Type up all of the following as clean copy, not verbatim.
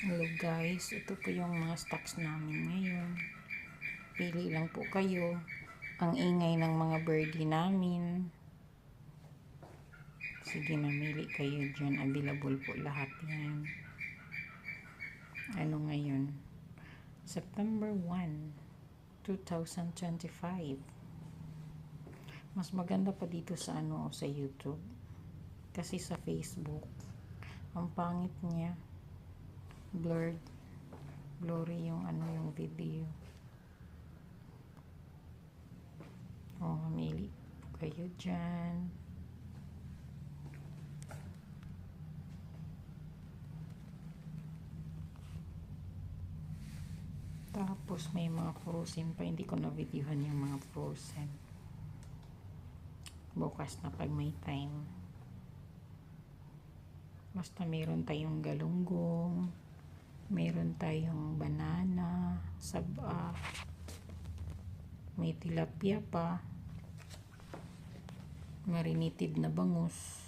Hello guys, ito po yung mga stocks namin ngayon. Pili lang po kayo. Ang ingay ng mga birdie namin. Sige, namili kayo dyan. Available po lahat yan. Ano ngayon? September 1, 2025. Mas maganda pa dito sa sa YouTube. Kasi sa Facebook, ang pangit niya. Blurry yung yung video. Mamili kayo dyan. Tapos may mga frozen pa, hindi ko na videohan yung mga frozen. Bukas na pag may time. Basta meron tayong galunggong, meron tayong banana, saba, may tilapia pa, marinated na bangus.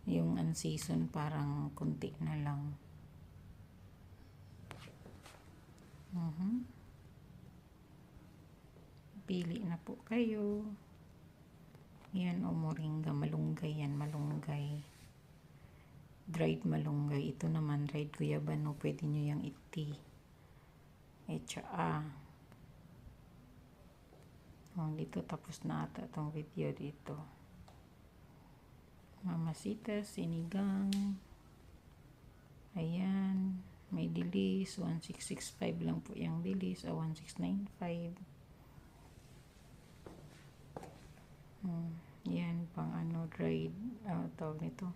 Yung unseason parang kunti na lang. Pili na po kayo. Yan moringa, malunggay yan, malunggay. Dried malunggay. Ito naman dried guyabano, pwede nyo yung iti. Dito tapos na ata itong video dito. Mamasitas, sinigang. Ayan. May dilis. 1665 lang po yung dilis. 1695. Yan, pang dried, tawag nito.